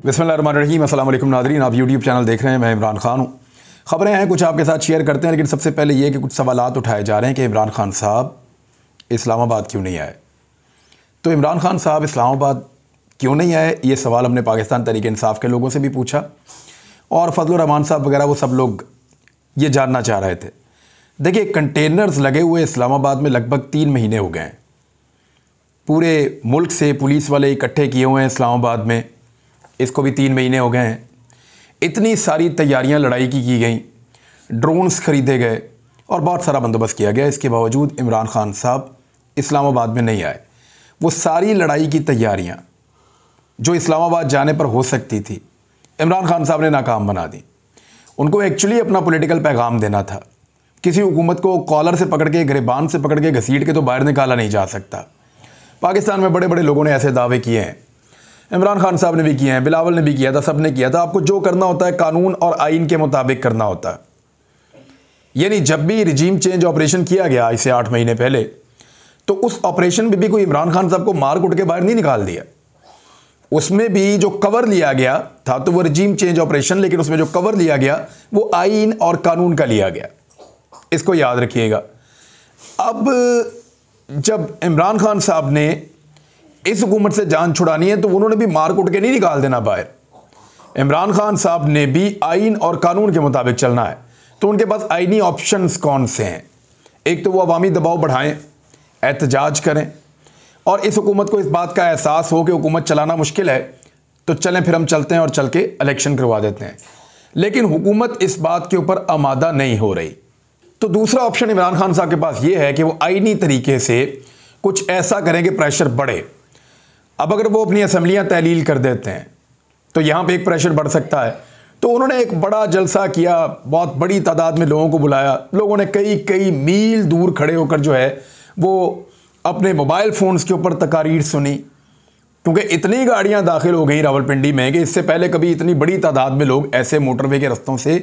बिस्मिल्लाहिर्रहमानिर्रहीम। अस्सलाम वालेकुम नाज़रीन, आप यूट्यूब चैनल देख रहे हैं। मैं इमरान खान हूँ। ख़बरें हैं कुछ आपके साथ शेयर करते हैं, लेकिन सबसे पहले ये कि कुछ सवालात उठाए जा रहे हैं कि इमरान खान साहब इस्लामाबाद क्यों नहीं आए। तो इमरान खान साहब इस्लामाबाद क्यों नहीं आए, ये सवाल हमने पाकिस्तान तहरीक इंसाफ के लोगों से भी पूछा और फजलुर रहमान साहब वगैरह वो सब लोग ये जानना चाह रहे थे। देखिए, कंटेनर्स लगे हुए इस्लामाबाद में लगभग 3 महीने हो गए हैं। पूरे मुल्क से पुलिस वाले इकट्ठे किए हुए हैं इस्लामाबाद में, इसको भी 3 महीने हो गए हैं। इतनी सारी तैयारियां लड़ाई की गई, ड्रोन्स ख़रीदे गए और बहुत सारा बंदोबस्त किया गया। इसके बावजूद इमरान खान साहब इस्लामाबाद में नहीं आए। वो सारी लड़ाई की तैयारियां जो इस्लामाबाद जाने पर हो सकती थी, इमरान खान साहब ने नाकाम बना दी। उनको एक्चुअली अपना पॉलिटिकल पैगाम देना था। किसी हुकूमत को कॉलर से पकड़ के, गिरबान से पकड़ के, घसीट के तो बाहर निकाला नहीं जा सकता। पाकिस्तान में बड़े बड़े लोगों ने ऐसे दावे किए हैं, इमरान खान साहब ने भी किए हैं, बिलावल ने भी किया था, सब ने किया था। आपको जो करना होता है कानून और आइन के मुताबिक करना होता है। यानी जब भी रिजीम चेंज ऑपरेशन किया गया इससे 8 महीने पहले, तो उस ऑपरेशन में भी कोई इमरान खान साहब को मार कुट के बाहर नहीं निकाल दिया। उसमें भी जो कवर लिया गया था तो वो रिजीम चेंज ऑपरेशन, लेकिन उसमें जो कवर लिया गया वो आइन और कानून का लिया गया। इसको याद रखिएगा। अब जब इमरान खान साहब ने इस हुकूमत से जान छुड़ानी है तो उन्होंने भी मार कुट के नहीं निकाल देना बाहर। इमरान खान साहब ने भी आइन और कानून के मुताबिक चलना है। तो उनके पास आइनी ऑप्शंस कौन से हैं? एक तो वो अवामी दबाव बढ़ाएं, एहतजाज करें और इस हुकूमत को इस बात का एहसास हो कि हुकूमत चलाना मुश्किल है, तो चलें फिर हम चलते हैं और चल के इलेक्शन करवा देते हैं। लेकिन हुकूमत इस बात के ऊपर आमादा नहीं हो रही। तो दूसरा ऑप्शन इमरान खान साहब के पास ये है कि वो आइनी तरीके से कुछ ऐसा करें कि प्रेशर बढ़े। अब अगर वो अपनी असम्बलियाँ तहलील कर देते हैं तो यहाँ पे एक प्रेशर बढ़ सकता है। तो उन्होंने एक बड़ा जलसा किया, बहुत बड़ी तादाद में लोगों को बुलाया। लोगों ने कई मील दूर खड़े होकर जो है वो अपने मोबाइल फ़ोन्स के ऊपर तकारीर सुनी, क्योंकि इतनी गाड़ियाँ दाखिल हो गई रावलपिंडी में कि इससे पहले कभी इतनी बड़ी तादाद में लोग ऐसे मोटरवे के रस्तों से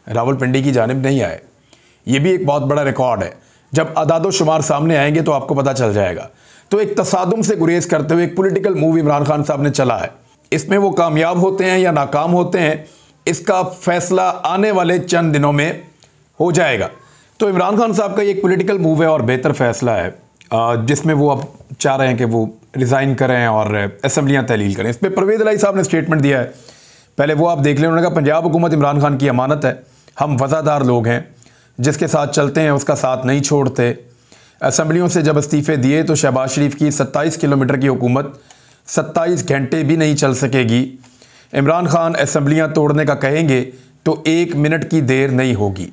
रावलपिंडी की जानिब नहीं आए। ये भी एक बहुत बड़ा रिकॉर्ड है। जब अदाद शुमार सामने आएंगे तो आपको पता चल जाएगा। तो एक तसादुम से गुरेज करते हुए एक पॉलिटिकल मूव इमरान खान साहब ने चला है। इसमें वो कामयाब होते हैं या नाकाम होते हैं, इसका फैसला आने वाले चंद दिनों में हो जाएगा। तो इमरान खान साहब का ये एक पॉलिटिकल मूव है और बेहतर फैसला है, जिसमें वो अब चाह रहे हैं कि वो रिज़ाइन करें और असम्बलियाँ तहलील करें। इस पर परवेज़ इलाही साहब ने स्टेटमेंट दिया है, पहले वो आप देख लें। उन्होंने कहा पंजाब हुकूमत इमरान खान की अमानत है, हम वज़ादार लोग हैं, जिसके साथ चलते हैं उसका साथ नहीं छोड़ते। असम्बलियों से जब इस्तीफ़े दिए तो शहबाज शरीफ की 27 किलोमीटर की हुकूमत 27 घंटे भी नहीं चल सकेगी। इमरान खान असम्बलियाँ तोड़ने का कहेंगे तो 1 मिनट की देर नहीं होगी।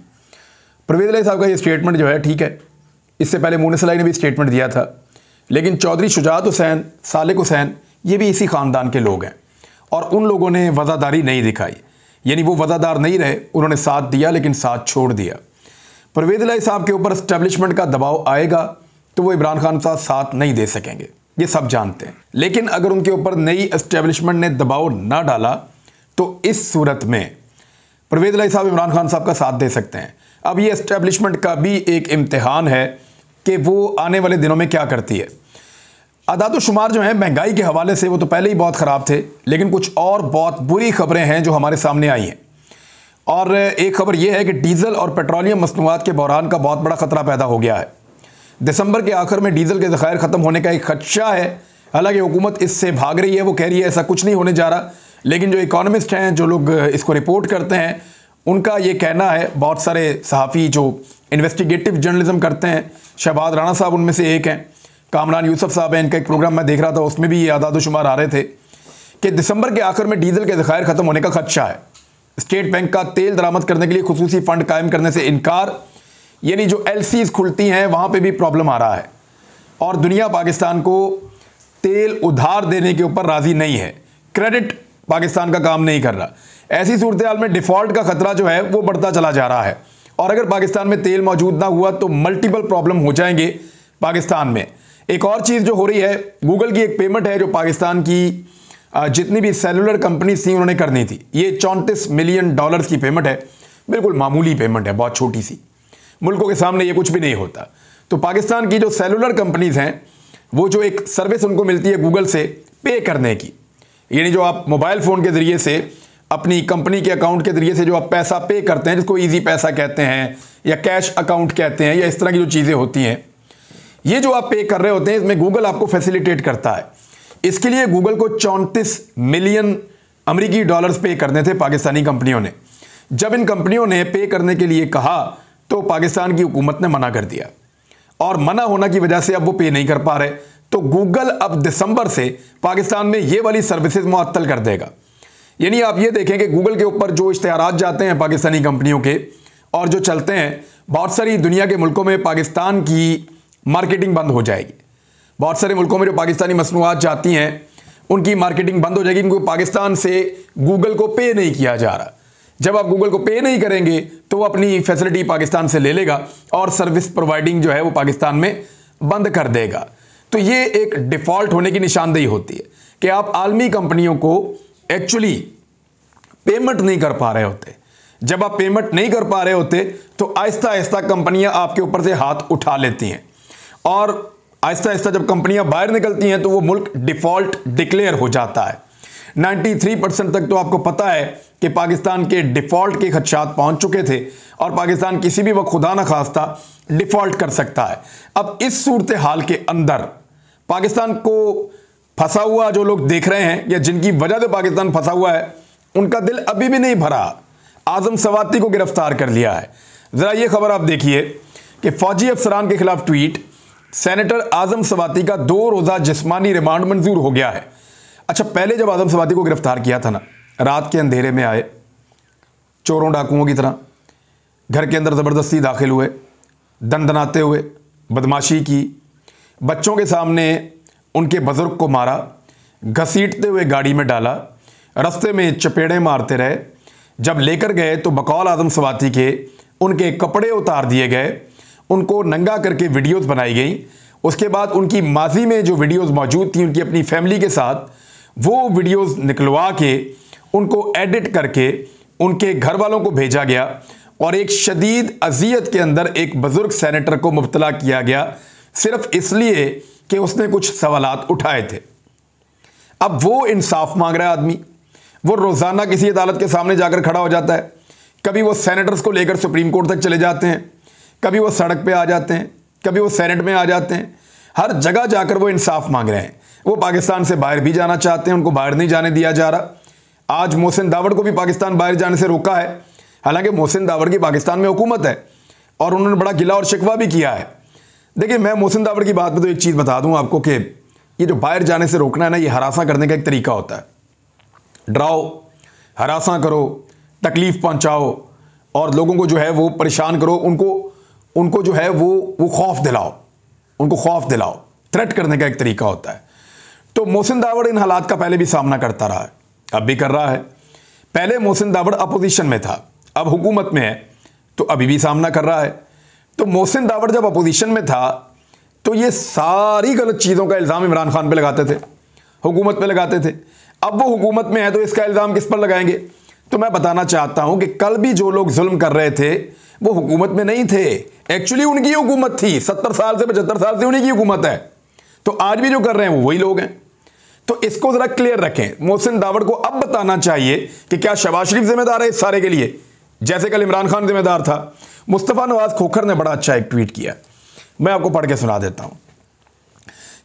परवेज़ इलाही साहब का ये स्टेटमेंट जो है ठीक है। इससे पहले मुनीस इलाही ने भी स्टेटमेंट दिया था, लेकिन चौधरी शुजात हुसैन, सालिक हुसैन, ये भी इसी ख़ानदान के लोग हैं और उन लोगों ने वज़ादारी नहीं दिखाई। यानी वो वज़ादार नहीं रहे, उन्होंने साथ दिया लेकिन साथ छोड़ दिया। परवेज़ इलाही साहब के ऊपर एस्टेब्लिशमेंट का दबाव आएगा तो वो इमरान खान साथ नहीं दे सकेंगे, ये सब जानते हैं। लेकिन अगर उनके ऊपर नई एस्टेब्लिशमेंट ने दबाव ना डाला तो इस सूरत में परवेज़ इलाही साहब इमरान खान साहब का साथ दे सकते हैं। अब ये एस्टेब्लिशमेंट का भी एक इम्तिहान है कि वो आने वाले दिनों में क्या करती है। अदाद शुमार जो हैं महंगाई के हवाले से वो तो पहले ही बहुत ख़राब थे, लेकिन कुछ और बहुत बुरी खबरें हैं जो हमारे सामने आई हैं। और एक खबर यह है कि डीज़ल और पेट्रोलियम मसनूआत के बहरान का बहुत बड़ा ख़तरा पैदा हो गया है। दिसंबर के आखिर में डीज़ल के ज़खायर ख़त्म होने का एक खदशा है। हालांकि हुकूमत इससे भाग रही है, वो कह रही है ऐसा कुछ नहीं होने जा रहा। लेकिन जो इकोनॉमिस्ट हैं, जो लोग इसको रिपोर्ट करते हैं, उनका ये कहना है, बहुत सारे सहाफ़ी जो इन्वेस्टिगेटिव जर्नलिज्म करते हैं, शहबाज राणा साहब उनमें से एक हैं, कामरान यूसुफ साहब हैं, इनका एक प्रोग्राम मैं देख रहा था, उसमें भी ये आदाद शुमार आ रहे थे कि दिसंबर के आखिर में डीज़ल के ज़खायर ख़त्म होने का खदशा है। स्टेट बैंक का तेल दरामद करने के लिए खुसूसी फ़ंड कायम करने से इनकार, यानी जो एलसीज खुलती हैं वहाँ पे भी प्रॉब्लम आ रहा है और दुनिया पाकिस्तान को तेल उधार देने के ऊपर राज़ी नहीं है। क्रेडिट पाकिस्तान का काम नहीं कर रहा। ऐसी सूरत हाल में डिफ़ॉल्ट का ख़तरा जो है वो बढ़ता चला जा रहा है और अगर पाकिस्तान में तेल मौजूद ना हुआ तो मल्टीपल प्रॉब्लम हो जाएंगे पाकिस्तान में। एक और चीज़ जो हो रही है, गूगल की एक पेमेंट है जो पाकिस्तान की जितनी भी सेलुलर कंपनीज थी उन्होंने करनी थी। ये $34 मिलियन की पेमेंट है, बिल्कुल मामूली पेमेंट है, बहुत छोटी सी, मुल्कों के सामने ये कुछ भी नहीं होता। तो पाकिस्तान की जो सेलुलर कंपनीज हैं वो जो एक सर्विस उनको मिलती है गूगल से पे करने की, यानी जो आप मोबाइल फ़ोन के ज़रिए से अपनी कंपनी के अकाउंट के ज़रिए से जो आप पैसा पे करते हैं, जिसको ईजी पैसा कहते हैं या कैश अकाउंट कहते हैं, या इस तरह की जो चीज़ें होती हैं, ये जो आप पे कर रहे होते हैं, इसमें गूगल आपको फैसिलिटेट करता है। इसके लिए गूगल को 34 मिलियन अमेरिकी डॉलर्स पे करने थे पाकिस्तानी कंपनियों ने। जब इन कंपनियों ने पे करने के लिए कहा तो पाकिस्तान की हुकूमत ने मना कर दिया, और मना होने की वजह से अब वो पे नहीं कर पा रहे। तो गूगल अब दिसंबर से पाकिस्तान में ये वाली सर्विसेज मुअत्तल कर देगा। यानी आप ये देखें कि गूगल के ऊपर जो इश्तिहारात जाते हैं पाकिस्तानी कंपनियों के और जो चलते हैं, बहुत सारी दुनिया के मुल्कों में पाकिस्तान की मार्केटिंग बंद हो जाएगी। बहुत सारे मुल्कों में जो पाकिस्तानी मसनूआत जाती हैं उनकी मार्केटिंग बंद हो जाएगी, क्योंकि पाकिस्तान से गूगल को पे नहीं किया जा रहा। जब आप गूगल को पे नहीं करेंगे तो वो अपनी फैसिलिटी पाकिस्तान से ले लेगा और सर्विस प्रोवाइडिंग जो है वो पाकिस्तान में बंद कर देगा। तो ये एक डिफ़ॉल्ट होने की निशानदेही होती है कि आप आलमी कंपनियों को एक्चुअली पेमेंट नहीं कर पा रहे होते। जब आप पेमेंट नहीं कर पा रहे होते तो आहिस्ता आहिस्ता कंपनियां आपके ऊपर से हाथ उठा लेती हैं, और आहिस्ता आहिस्ता जब कंपनियां बाहर निकलती हैं तो वो मुल्क डिफ़ॉल्ट डिक्लेयर हो जाता है। 93% तक तो आपको पता है कि पाकिस्तान के डिफ़ॉल्ट के खदशात पहुंच चुके थे और पाकिस्तान किसी भी वक्त खुदा न खास्ता डिफ़ॉल्ट कर सकता है। अब इस सूरत हाल के अंदर पाकिस्तान को फंसा हुआ जो लोग देख रहे हैं या जिनकी वजह से पाकिस्तान फंसा हुआ है, उनका दिल अभी भी नहीं भरा। आज़म सवाती को गिरफ्तार कर लिया है। ज़रा ये खबर आप देखिए कि फ़ौजी अफसरान के खिलाफ ट्वीट, सेनेटर आज़म सवाती का 2 रोज़ा जिस्मानी रिमांड मंजूर हो गया है। अच्छा, पहले जब आज़म सवाती को गिरफ्तार किया था ना, रात के अंधेरे में आए चोरों डाकुओं की तरह, घर के अंदर ज़बरदस्ती दाखिल हुए, दंदनाते हुए बदमाशी की, बच्चों के सामने उनके बुज़ुर्ग को मारा, घसीटते हुए गाड़ी में डाला, रास्ते में चपेड़े मारते रहे। जब लेकर गए तो बकौल आज़म सवाती के उनके कपड़े उतार दिए गए, उनको नंगा करके वीडियोज़ बनाई गई। उसके बाद उनकी माजी में जो वीडियोज़ मौजूद थी उनकी अपनी फैमिली के साथ, वो वीडियोज़ निकलवा के उनको एडिट करके उनके घर वालों को भेजा गया और एक शदीद अजियत के अंदर एक बुज़ुर्ग सेनेटर को मुब्तला किया गया, सिर्फ इसलिए कि उसने कुछ सवालात उठाए थे। अब वो इंसाफ मांग रहा है आदमी, वो रोज़ाना किसी अदालत के सामने जाकर खड़ा हो जाता है। कभी वो सेनेटर्स को लेकर सुप्रीम कोर्ट तक चले जाते हैं, कभी वो सड़क पे आ जाते हैं, कभी वो सेनेट में आ जाते हैं। हर जगह जाकर वो इंसाफ मांग रहे हैं। वो पाकिस्तान से बाहर भी जाना चाहते हैं, उनको बाहर नहीं जाने दिया जा रहा। आज मोहसिन दावड़ को भी पाकिस्तान बाहर जाने से रोका है, हालांकि मोहसिन दावड़ की पाकिस्तान में हुकूमत है और उन्होंने बड़ा गिला और शिकवा भी किया है। देखिए, मैं मोहसिन दावड़ की बात में तो एक चीज़ बता दूं आपको कि ये जो बाहर जाने से रोकना है ना, ये हरासा करने का एक तरीका होता है। डराओ, हरासा करो, तकलीफ़ पहुंचाओ और लोगों को जो है वो परेशान करो, उनको जो है वो खौफ दिलाओ, उनको खौफ दिलाओ। थ्रेट करने का एक तरीका होता है। तो मोहसिन दावड़ इन हालात का पहले भी सामना करता रहा है, अब भी कर रहा है। पहले मोहसिन दावड़ अपोजिशन में था, अब हुकूमत में है तो अभी भी सामना कर रहा है। तो मोहसिन दावड़ जब अपोजिशन में था तो ये सारी गलत चीज़ों का इल्ज़ाम इमरान खान पे लगाते थे, हुकूमत पे लगाते थे। अब वो हुकूमत में है तो इसका इल्ज़ाम किस पर लगाएंगे? तो मैं बताना चाहता हूं कि कल भी जो लोग जुल्म कर रहे थे वो हुकूमत में नहीं थे, एक्चुअली उनकी हुकूमत थी। 70 साल से 75 साल से उन्हीं की हुकूमत है। तो आज भी जो कर रहे हैं वो वही लोग हैं। तो इसको ज़रा क्लियर रखें। मोहसिन दावड़ को अब बताना चाहिए कि क्या शहबाज शरीफ जिम्मेदार है इस सारे के लिए, जैसे कल इमरान खान जिम्मेदार था। मुस्तफ़ा नवाज खोखर ने बड़ा अच्छा एक ट्वीट किया, मैं आपको पढ़ के सुना देता हूं।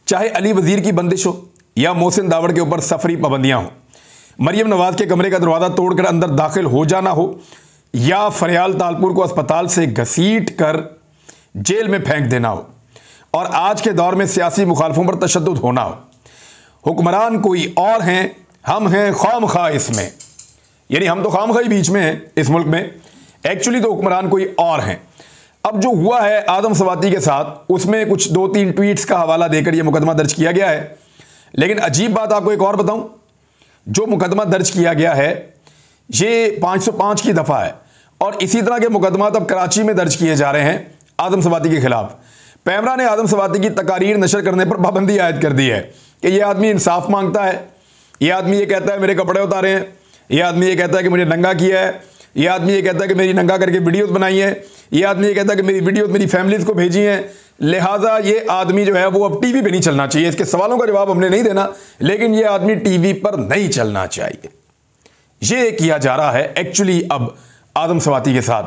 चाहे अली वजीर की बंदिश हो या मोहसिन दावड़ के ऊपर सफरी पाबंदियां हो, मरियम नवाज के कमरे का दरवाज़ा तोड़कर अंदर दाखिल हो जाना हो, या फरियाल तालपुर को अस्पताल से घसीट कर जेल में फेंक देना हो, और आज के दौर में सियासी मुखालफों पर तशद्दुद होना हो, हुक्मरान कोई और हैं, हम हैं खामखा इसमें। यानी हम तो खामखाई बीच में हैं इस मुल्क में, एक्चुअली तो हुक्मरान कोई और हैं। अब जो हुआ है आदम सवाती के साथ, उसमें कुछ 2-3 ट्वीट्स का हवाला देकर यह मुकदमा दर्ज किया गया है। लेकिन अजीब बात आपको एक और बताऊं, जो मुकदमा दर्ज किया गया है ये 505 की दफ़ा है, और इसी तरह के मुकदमा अब कराची में दर्ज किए जा रहे हैं आदम सवाती के खिलाफ। पैमरा ने आदम सवाती की तकारीर नशर करने पर पाबंदी आयद कर दी है कि यह आदमी इंसाफ मांगता है, यह आदमी ये कहता है मेरे कपड़े उतारे हैं, यह आदमी ये कहता है कि मुझे नंगा किया है, यह आदमी ये कहता है कि मेरी नंगा करके वीडियोज़ बनाई है, ये आदमी ये कहता है कि मेरी वीडियो मेरी फैमिलीज को भेजी हैं, लिहाजा ये आदमी जो है वो अब टीवी पे नहीं चलना चाहिए। इसके सवालों का जवाब हमने नहीं देना, लेकिन ये आदमी टीवी पर नहीं चलना चाहिए। ये किया जा रहा है एक्चुअली अब आदम सवाती के साथ।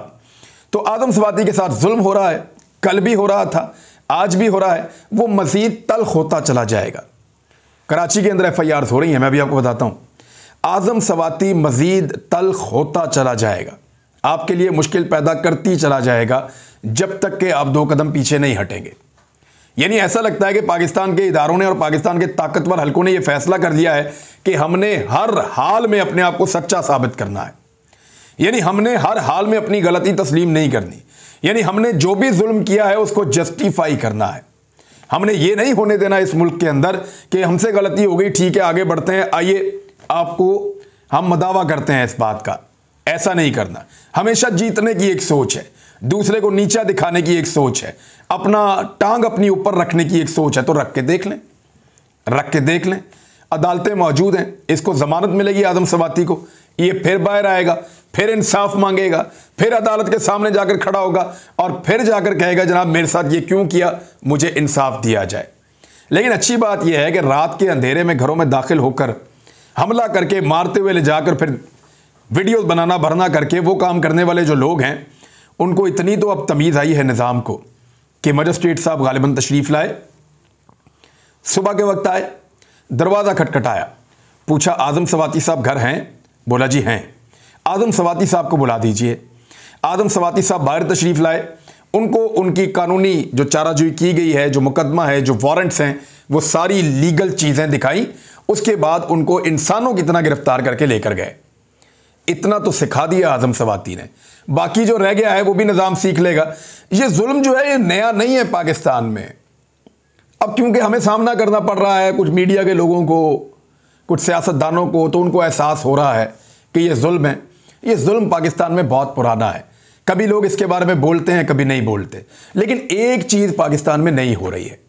तो आदम सवाती के साथ जुल्म हो रहा है, कल भी हो रहा था, आज भी हो रहा है, वो मजीद तल्ख होता चला जाएगा। कराची के अंदर FIRs हो रही हैं, मैं भी आपको बताता हूं। आदम सवाती मजीद तल्ख होता चला जाएगा, आपके लिए मुश्किल पैदा करती चला जाएगा जब तक कि आप 2 कदम पीछे नहीं हटेंगे। यानी ऐसा लगता है कि पाकिस्तान के इदारों ने और पाकिस्तान के ताकतवर हलकों ने यह फैसला कर लिया है कि हमने हर हाल में अपने आप को सच्चा साबित करना है। यानी हमने हर हाल में अपनी गलती तस्लीम नहीं करनी। यानी हमने जो भी जुल्म किया है उसको जस्टिफाई करना है। हमने ये नहीं होने देना इस मुल्क के अंदर कि हमसे गलती हो गई, ठीक है आगे बढ़ते हैं, आइए आपको हम दावा करते हैं इस बात का। ऐसा नहीं करना। हमेशा जीतने की एक सोच है, दूसरे को नीचा दिखाने की एक सोच है, अपना टांग अपनी ऊपर रखने की एक सोच है। तो रख के देख लें, रख के देख लें। अदालतें मौजूद हैं, इसको जमानत मिलेगी आदम सवाती को, ये फिर बाहर आएगा, फिर इंसाफ मांगेगा, फिर अदालत के सामने जाकर खड़ा होगा और फिर जाकर कहेगा जनाब मेरे साथ ये क्यों किया, मुझे इंसाफ दिया जाए। लेकिन अच्छी बात यह है कि रात के अंधेरे में घरों में दाखिल होकर हमला करके मारते हुए ले जाकर फिर वीडियोस बनाना भरना करके वो काम करने वाले जो लोग हैं, उनको इतनी तो अब तमीज़ आई है निज़ाम को कि मजिस्ट्रेट साहब गालिबन तशरीफ़ लाए, सुबह के वक्त आए, दरवाज़ा खटखटाया, पूछा आदम सवाती साहब घर हैं? बोला जी हैं। आदम सवाती साहब को बुला दीजिए। आदम सवाती साहब बाहर तशरीफ़ लाए, उनको उनकी कानूनी जो चाराजोई की गई है, जो मुकदमा है, जो वारंट्स हैं, वो सारी लीगल चीज़ें दिखाई। उसके बाद उनको इंसानों की तरह गिरफ्तार करके लेकर गए। इतना तो सिखा दिया आदम सवाती ने, बाकी जो रह गया है वो भी निज़ाम सीख लेगा। ये जुल्म जो है ये नया नहीं है पाकिस्तान में। अब क्योंकि हमें सामना करना पड़ रहा है कुछ मीडिया के लोगों को, कुछ सियासतदानों को, तो उनको एहसास हो रहा है कि ये जुल्म है। ये जुल्म पाकिस्तान में बहुत पुराना है, कभी लोग इसके बारे में बोलते हैं, कभी नहीं बोलते। लेकिन एक चीज़ पाकिस्तान में नहीं हो रही है,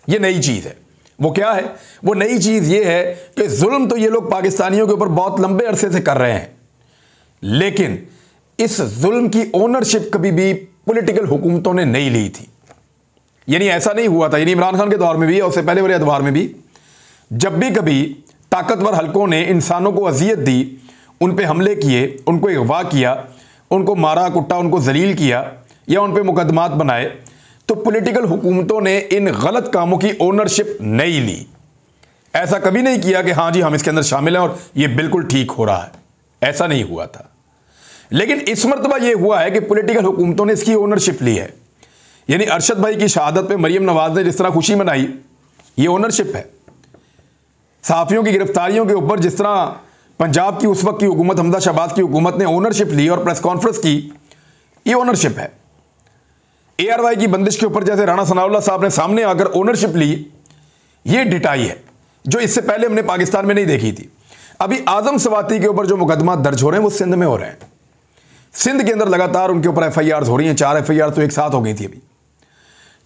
ये नई चीज़ है। वो क्या है? वो नई चीज़ ये है कि जुल्म तो ये लोग पाकिस्तानियों के ऊपर बहुत लंबे अरसे से कर रहे हैं, लेकिन इस जुल्म की ओनरशिप कभी भी पॉलिटिकल हुकूमतों ने नहीं ली थी। यानी ऐसा नहीं हुआ था, यानी इमरान खान के दौर में भी और उससे पहले वाले अदवार में भी, जब भी कभी ताकतवर हलकों ने इंसानों को अजियत दी, उन पे हमले किए, उनको अगवा किया, उनको मारा कुट्टा, उनको जलील किया या उन पे मुकदमात बनाए, तो पॉलिटिकल हुकूमतों ने इन गलत कामों की ओनरशिप नहीं ली। ऐसा कभी नहीं किया कि हाँ जी हम इसके अंदर शामिल हैं और ये बिल्कुल ठीक हो रहा है, ऐसा नहीं हुआ था। लेकिन इस मरतबा यह हुआ है कि पॉलिटिकल हुकूमतों ने इसकी ओनरशिप ली है। यानी अरशद भाई की शहादत पे मरियम नवाज ने जिस तरह खुशी मनाई, ये ओनरशिप है। सहाफ़ियों की गिरफ्तारियों के ऊपर जिस तरह पंजाब की उस वक्त की हुकूमत, हमजा शहबाज की हुकूमत ने ओनरशिप ली और प्रेस कॉन्फ्रेंस की, ये ओनरशिप है। ARY की बंदिश के ऊपर जैसे राणा सनाउल्लाह साहब ने सामने आकर ओनरशिप ली, ये डिटाई है जो इससे पहले हमने पाकिस्तान में नहीं देखी थी। अभी आदम सवाती के ऊपर जो मुकदमा दर्ज हो रहे हैं वो सिंध में हो रहे हैं। सिंध के अंदर लगातार उनके ऊपर FIRs हो रही हैं, 4 FIR तो एक साथ हो गई थी अभी।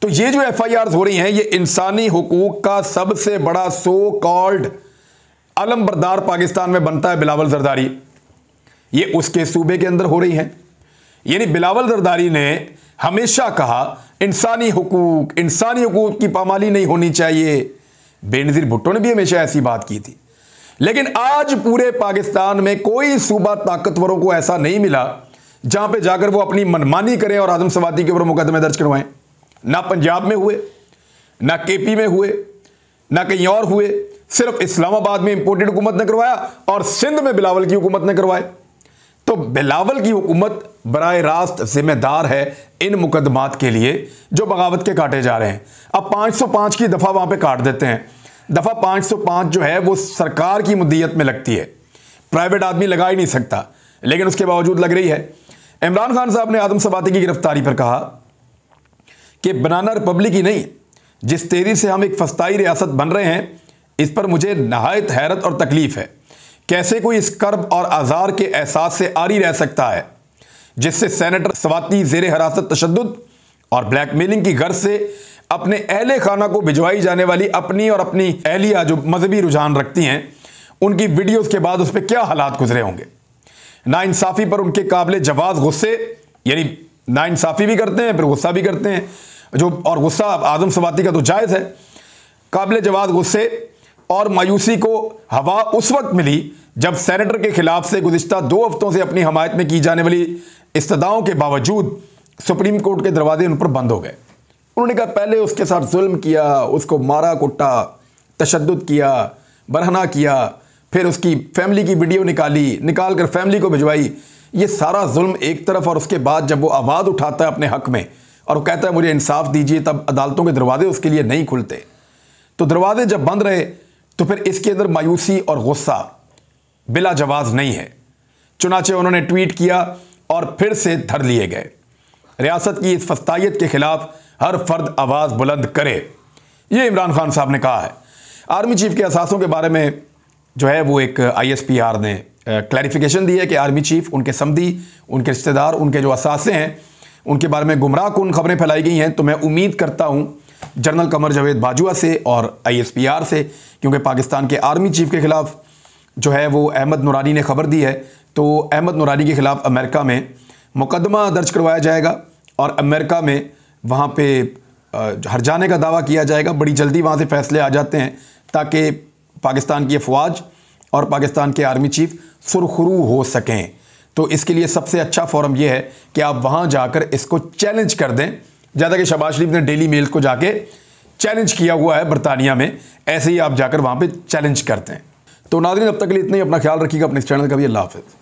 तो ये जो FIRs हो रही हैं, ये इंसानी हुकूक का सबसे बड़ा सो कॉल्ड अलमबरदार पाकिस्तान में बनता है बिलावल जरदारी। ये उसके सूबे के अंदर हो रही हैं। यानी बिलावल जरदारी ने हमेशा कहा इंसानी हुकूक की पामाली नहीं होनी चाहिए। बेनज़ीर भुट्टो ने भी हमेशा ऐसी बात की थी। लेकिन आज पूरे पाकिस्तान में कोई सूबा ताकतवरों को ऐसा नहीं मिला जहां पे जाकर वो अपनी मनमानी करें और आदम सवाती के ऊपर मुकदमे दर्ज करवाएं। ना पंजाब में हुए, ना KP में हुए, ना कहीं और हुए। सिर्फ इस्लामाबाद में इंपोर्टेड हुकूमत ने करवाया और सिंध में बिलावल की हुकूमत ने करवाए। तो बिलावल की हुकूमत बराह रास्त जिम्मेदार है इन मुकदमात के लिए जो बगावत के काटे जा रहे हैं। अब 505 की दफ़ा वहां पे काट देते हैं। दफ़ा 505 जो है वो सरकार की मुद्दियत में लगती है, प्राइवेट आदमी लगा ही नहीं सकता, लेकिन उसके बावजूद लग रही है। इमरान खान साहब ने आदम सवाती की गिरफ्तारी पर कहा कि बनाना रिपब्लिक ही नहीं, जिस तेजी से हम एक फस्ताई रियासत बन रहे हैं, इस पर मुझे नहायत हैरत और तकलीफ है। कैसे कोई इस कर्ब और आज़ार के एहसास से आरी रह सकता है जिससे सेनेटर सवाती ज़ेरे हिरासत तशद्दुद और ब्लैकमेलिंग की गर्ज से अपने अहले खाना को भिजवाई जाने वाली अपनी और अपनी अहलिया जो मजहबी रुझान रखती हैं, उनकी वीडियोस के बाद उस पर क्या हालात गुजरे होंगे। नाइंसाफ़ी पर उनके काबिल जवाज़ गुस्से यानी नाइंसाफ़ी भी करते हैं, फिर गुस्सा भी करते हैं, और गुस्सा आदम सवाती का तो जायज़ है। काबिल जवाब गुस्से और मायूसी को हवा उस वक्त मिली जब सेनेटर के खिलाफ से गुज़िश्ता 2 हफ्तों से अपनी हमायत में की जाने वाली इस्तदाओं के बावजूद सुप्रीम कोर्ट के दरवाजे उन पर बंद हो गए। उन्होंने कहा पहले उसके साथ जुल्म किया, उसको मारा कुटा, तशद्दुद किया, बरहना किया, फिर उसकी फैमिली की वीडियो निकाल कर फैमिली को भिजवाई। ये सारा जुल्म एक तरफ, और उसके बाद जब वो आवाज़ उठाता है अपने हक़ में और वो कहता है मुझे इंसाफ दीजिए, तब अदालतों के दरवाजे उसके लिए नहीं खुलते। तो दरवाजे जब बंद रहे तो फिर इसके अंदर मायूसी और गुस्सा बिला जवाज़ नहीं है। चुनाचे उन्होंने ट्वीट किया और फिर से धर लिए गए। रियासत की इस फस्तायत के खिलाफ हर फर्द आवाज़ बुलंद करे, ये इमरान खान साहब ने कहा है। आर्मी चीफ के असासों के बारे में जो है वो एक ISPR ने क्लैरिफिकेशन दी है कि आर्मी चीफ, उनके समधी, उनके रिश्तेदार, उनके जो असासे हैं, उनके बारे में गुमराह कुन खबरें फैलाई गई हैं। तो मैं उम्मीद करता हूँ जनरल कमर जावेद बाजवा से और ISPR से, क्योंकि पाकिस्तान के आर्मी चीफ के ख़िलाफ़ जो है वो अहमद नूरानी ने खबर दी है, तो अहमद नूरानी के ख़िलाफ़ अमेरिका में मुकदमा दर्ज करवाया जाएगा और अमेरिका में वहाँ पे हर जाने का दावा किया जाएगा। बड़ी जल्दी वहाँ से फैसले आ जाते हैं ताकि पाकिस्तान की अफवाज और पाकिस्तान के आर्मी चीफ सुरखरू हो सकें। तो इसके लिए सबसे अच्छा फोरम यह है कि आप वहाँ जाकर इसको चैलेंज कर दें। ज़्यादा कि शहबाज शरीफ ने डेली मेल को जाके चैलेंज किया हुआ है बरतानिया में, ऐसे ही आप जाकर वहाँ पे चैलेंज करते हैं। तो नाज़रीन, अब तक के लिए इतना ही। अपना ख्याल रखिएगा, अपने इस चैनल का भी। अल्लाह हाफ़िज़।